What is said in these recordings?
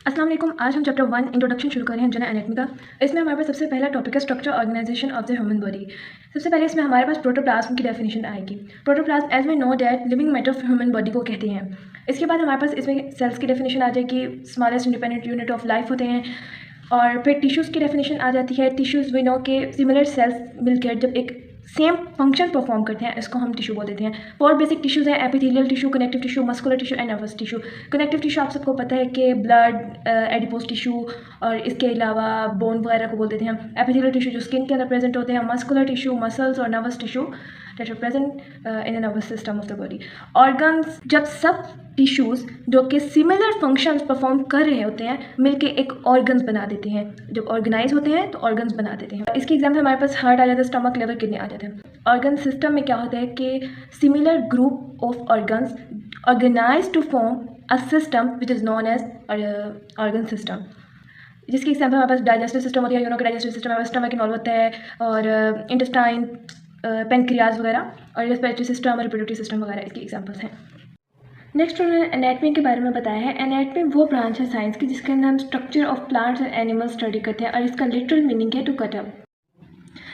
अस्सलाम वालेकुम। आज हम चैप्टर 1 इंट्रोडक्शन शुरू कर रहे हैं जनरल एनाटॉमी का। इसमें हमारे पास सबसे पहला टॉपिक है structure organisation of the human body. सबसे पहले इसमें हमारे पास प्रोटोप्लाज्म की डेफिनेशन आएगी। Protoplasm as we know that living matter of human body को कहते हैं। इसके बाद हमारे पास इसमें सेल्स की डेफिनेशन आ जाएगी, smallest independent unit of life होते हैं। और फिर टिश्यूज़ की डेफिनेशन आ जाती है। टिश्यूज़ वी नो के सिमिलर सेल्स मिलकर जब एक सेम फंक्शन परफॉर्म करते हैं, इसको हम टिश्यू बोल देते हैं। 4 बेसिक टिश्यूज़ हैं, epithelial tissue, connective tissue, muscular tissue and nervous tissue. Connective tissue आप सबको पता है कि ब्लड, एडिपोज टिश्यू और इसके अलावा बोन वगैरह को बोल देते हैं। एपिथेलियल टिश्यू जो स्किन के अंदर प्रेजेंट होते हैं, मस्कुलर टिश्यू मसल्स और nervous tissue that are present in the nervous system of the body. Organs जब सब टिश्यूज़ जो कि सिमिलर फंक्शंस परफॉर्म कर रहे होते हैं मिलके एक ऑर्गन्स बना देते हैं। जब ऑर्गेनाइज होते हैं तो ऑर्गन्स बना देते हैं। इसके एग्जाम्पल हमारे पास हार्ट आ जाता है, स्टमक, लिवर, किडनी आ जाते हैं। ऑर्गन सिस्टम में क्या होता है कि similar group of organs organise to form a system which is known as organ system. जिसके एग्जाम्पल हमारे पास डाइजेस्टिव सिस्टम होती है, यूनो का डाइजेस्टिव सिस्टम हमारे स्टमक इन्वॉल्व होता है, और इंटेस्टाइन, पेनक्रियाज वगैरह, और रेस्पिरेटरी सिस्टम और रिप्रोडक्टिव सिस्टम वगैरह इसके एग्जांपल्स हैं। नेक्स्ट उन्होंने एनाटॉमी के बारे में बताया है। एनाटॉमी वो ब्रांच है साइंस की जिसके अंदर हम structure of plants and animals study करते हैं, और इसका लिटरल मीनिंग है टू कट अप।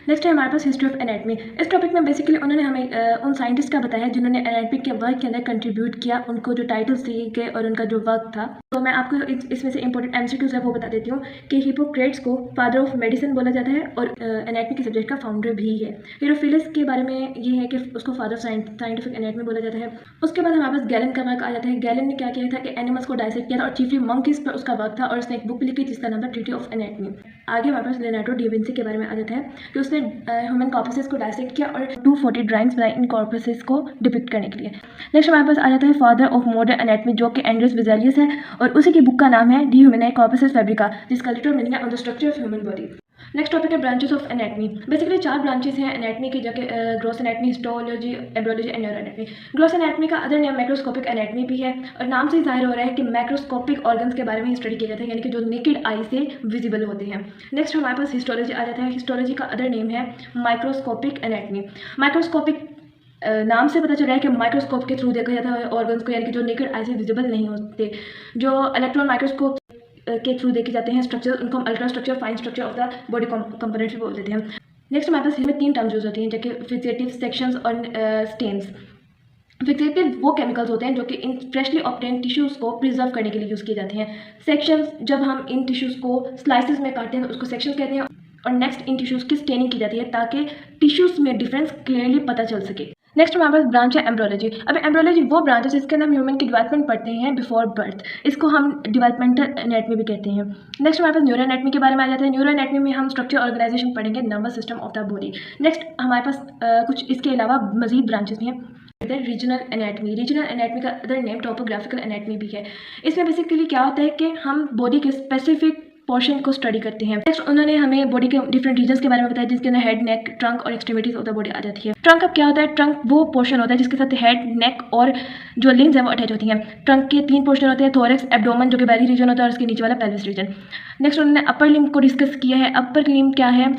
नेक्स्ट है हमारे पास हिस्ट्री ऑफ एनाटॉमी। इस टॉपिक में बेसिकली उन्होंने हमें उन साइंटिस्ट का बताया है जिन्होंने एनाटॉमी के वर्क के अंदर कंट्रीब्यूट किया, उनको जो टाइटल्स दिए गए और उनका जो वर्क था। तो मैं आपको इसमें से इंपॉर्टेंट एमसीक्यूज है वो बता देती हूँ कि हिप्पोक्रेट्स को फादर ऑफ मेडिसिन बोला जाता है और एनाटॉमी के सब्जेक्ट का फाउंडर भी है। हेरोफिलस के बारे में ये है कि उसको फादर ऑफ साइंटिफिक एनाटॉमी बोला जाता है। उसके बाद हमारे पास गैलन का वर्क आ जाता है। गैलन ने क्या किया था कि एनिमल्स को डायसेक्ट किया था और चीफली मंकीज पर उसका वर्क था, और उसने एक बुक लिखी जिसका नाम था ट्रीटी ऑफ एनाटॉमी। आगे हमारे पास लियोनार्डो डा विंची के बारे में आ जाता है कि उसने ह्यूमन कॉर्पसेस को डायसेक्ट किया और 240 ड्राइंग्स बनाई इन कॉर्पसेस को डिपिक्ट करने के लिए। नेक्स्ट हमारे पास आ जाता है फादर ऑफ मॉडर्न एनाटॉमी जो कि एंड्रस विज़ेलियस है, और उसी की बुक का नाम है डी ह्यूमनाe कॉर्पसेस फैब्रिका, जिसका लिटरल मीनिंग है on the structure of human body. Next topic है branches of anatomy. Basically 4 branches हैं एनाटॉमी की, जो कि gross anatomy, histology, embryology and neuroanatomy. Gross anatomy का अदर नेम मैक्रोस्कोपिक एनाटॉमी भी है, और नाम से ही जाहिर हो रहा है कि मैक्रोस्कोपिक ऑर्गन्स के बारे में स्टडी किया जाता है, यानी कि जो नेकेड आई से विजिबल होते हैं। नेक्स्ट हमारे पास हिस्टोलॉजी आ जाता है। हिस्टोलॉजी का अदर नेम है माइक्रोस्कोपिक एनाटॉमी। माइक्रोस्कोपिक नाम से पता चल रहा है कि माइक्रोस्कोप के थ्रू देखा जाता है ऑर्गन्स को, यानी कि जो नेकेड आई से विजिबल नहीं होते। जो इलेक्ट्रॉन माइक्रोस्कोप के थ्रू देखे जाते हैं स्ट्रक्चर, उनको हम ultra structure, fine structure of the body components बोल देते हैं। नेक्स्ट हमारे पास इसमें 3 टर्म्स यूज होती हैं, जैसे फिक्सेटिव, सेक्शंस और स्टेन्स। फिक्सेटिव वो केमिकल्स होते हैं जो कि इन फ्रेशली ऑब्टेन टिश्यूज़ को प्रिजर्व करने के लिए यूज़ किए जाते हैं। सेक्शंस जब हम इन टिश्यूज़ को स्लाइसेस में काटते हैं तो उसको सेक्शंस कहते हैं। और नेक्स्ट इन टिश्यूज़ की स्टेनिंग की जाती है ताकि टिश्यूज़ में डिफरेंस क्लियरली पता चल सके। नेक्स्ट हमारे पास ब्रांच है एम्ब्रियोलॉजी। अब एम्ब्रियोलॉजी वो ब्रांच है जिसके अंदर हम ह्यूमन की डेवलपमेंट पढ़ते हैं बिफोर बर्थ, इसको हम डेवलपमेंटल एनाटॉमी भी कहते हैं। नेक्स्ट हमारे पास न्यूरो एनाटॉमी के बारे में आ जाता है। न्यूरो एनाटॉमी में हम स्ट्रक्चर ऑर्गेनाइजेशन पढ़ेंगे, nervous system of the body. Next हमारे पास कुछ इसके अलावा मजीद ब्रांचेस भी हैं। Regional anatomy. रीजनल एनाटॉमी का अदर नेम टॉपोग्राफिकल एनाटॉमी भी है। इसमें बेसिकली क्या होता है कि हम बॉडी के स्पेसिफिक पोर्शन को स्टडी करते हैं। नेक्स्ट उन्होंने हमें बॉडी के डिफरेंट रीजन्स के बारे में बताया जिसके अंदर हेड, नेक, ट्रंक और एक्सट्रीमिटीज ऑफ द बॉडी आ जाती है। ट्रंक अब क्या होता है? ट्रंक वो पोर्शन होता है जिसके साथ हेड, नेक और जो लिम्स हैं वो अटैच होती हैं। ट्रंक के 3 पोर्शन होते हैं, थोरैक्स, एब्डोमेन जो कि बैली रीजन होता है, और उसके नीचे वाला पेल्विस रीजन। नेक्स्ट उन्होंने अपर लिम्ब को डिस्कस किया है। अपर लिम्ब क्या है?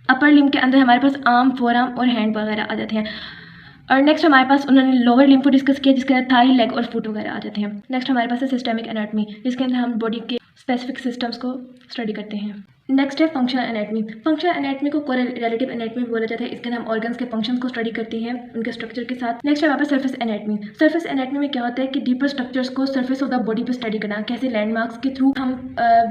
अपर लिम्ब के अंदर हमारे पास आर्म, फोरआर्म और हैंड वगैरह आ जाते हैं। और नेक्स्ट हमारे पास उन्होंने लोअर लिम्ब को डिस्कस किया जिसके अंदर थाई, लेग और फुट वगैरह आ जाते हैं। नेक्स्ट हमारे पास है सिस्टेमिक एनाटॉमी जिसके अंदर हम बॉडी के स्पेसिफिक सिस्टम्स को स्टडी करते हैं। नेक्स्ट है फंक्शनल एनाटॉमी। फंक्शनल एनाटॉमी को कोरिलेटिव एनाटॉमी बोला जाता है। इसके अंदर हम ऑर्गन्स के फंक्शंस को स्टडी करते हैं उनके स्ट्रक्चर के साथ। नेक्स्ट है हमारे पास सर्फेस एनाटॉमी। सर्फेस एनाटॉमी में क्या होता है कि डीपर स्ट्रक्चर्स को सर्फेस ऑफ द बॉडी पे स्टडी करना, कैसे लैंडमार्क्स के थ्रू हम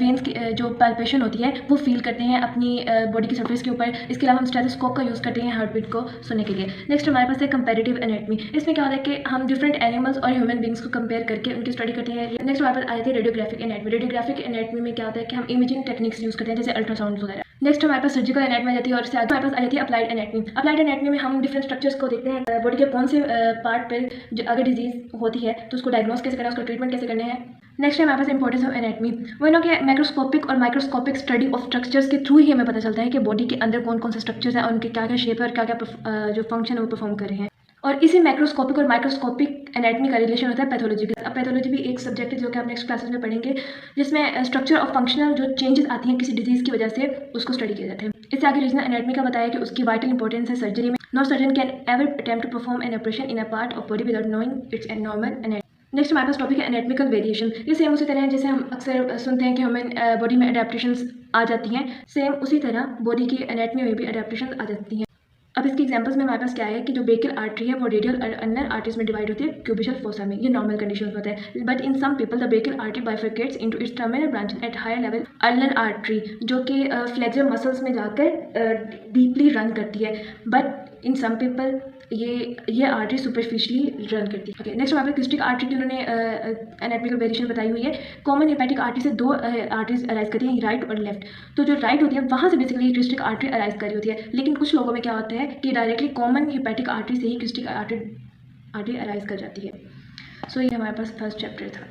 वेन्स की जो पैल्पेशन होती है वो फील करते हैं अपनी बॉडी की सर्फेस के ऊपर। इसके अलावा हम स्टेथोस्कोप का यूज़ करते हैं हार्ट बीट को सुनने के लिए। नेक्स्ट हमारे पास है कंपैरेटिव एनाटॉमी। इसमें क्या होता है कि हम डिफरेंट एनिमल्स और ह्यूमन बींग्स को कंपेयर करके उनकी स्टडी करते हैं। नेक्स्ट हमारे पास आ जाती है रेडियोग्राफिक एनाटॉमी। रेडियोग्राफिक एनाटॉमी में क्या होता है कि हम इमेजिंग टेक्निक्स यूज़ करते हैं जैसे अल्ट्रासाउंड वगैरह। नेक्स्ट हमारे पास सर्जिकल एनाटॉमी आ जाती है, और इससे आगे हमारे पास आ जाती है अप्लाइड एनाटॉमी। अप्लाइड एनाटॉमी में हम डिफरेंट स्ट्रक्चर्स को देखते हैं, बॉडी के कौन से पार्ट पर जो अगर डिजीज होती है तो उसको डायग्नोस कैसे करना है, उसका ट्रीटमेंट कैसे करना है। नेक्स्ट है हमारे पास इंपॉर्टेंस ऑफ एनाटॉमी। वो नो कि मैक्रोस्कोपिक और माइक्रोस्कोपिक स्टडी ऑफ स्ट्रक्चर्स के थ्रू ही हमें पता चलता है कि बॉडी के अंदर कौन कौन से स्ट्रक्चर्स हैं और उनके क्या क्या शेप है और क्या क्या जो फंक्शन है वो परफॉर्म कर रहे हैं। और इसी मैक्रोस्कोपिक और माइक्रोस्कोपिक एनाटॉमी का रिलेशन होता है पैथोलॉजी के। अब पैथोलॉजी भी एक सब्जेक्ट है जो कि आप नेक्स्ट क्लासेस में पढ़ेंगे, जिसमें स्ट्रक्चर और फंक्शनल जो चेंजेस आती हैं किसी डिजीज़ की वजह से उसको स्टडी किया जाता है। इससे आगे रीजनल एनाटॉमी का बताया कि उसकी वाइटल इंपॉर्टेंस है सर्जरी में। No surgeon can ever attempt to perform an operation in a part of body without knowing its normal anatomy. Next हमारे पास टॉपिक है एनाटॉमिकल वेरिएशन। ये सेम उसी तरह है जैसे हम अक्सर सुनते हैं कि हमें बॉडी में अडेप्टेशंस आ जाती हैं, सेम उसी तरह बॉडी की एनाटॉमी में भी अडेप्टेशंस आ जाती हैं। अब इसके एग्जांपल्स में हमारे पास क्या है कि जो बेकल आर्टरी है वो रेडियल और अल्नर आर्टरीज में डिवाइड होती है क्यूबिशल फोसा में, ये नॉर्मल कंडीशन में होता है। But in some people the brachial artery bifurcates into its terminal branch at higher level ulnar artery, जो कि फ्लेक्सर मसल्स में जाकर डीपली रन करती है। बट इन सम पीपल ये आर्टरी सुपरफिशियली रन करती है। ओके, नेक्स्ट हमारे पास क्रिस्टिक आर्टरी की उन्होंने एनाटॉमिकल वेरिएशन बताई हुई है। कॉमन हेपेटिक आर्टरी से दो आर्टरीज अराइज करती हैं, राइट और लेफ्ट। तो जो राइट होती है वहाँ से बेसिकली क्रिस्टिक आर्टरी अराइज कर रही होती है, लेकिन कुछ लोगों में क्या होता है कि डायरेक्टली कॉमन हेपेटिक आर्टरी से ही क्रिस्टिक आर्टरी अराइज कर जाती है। सो ये हमारे पास फर्स्ट चैप्टर था।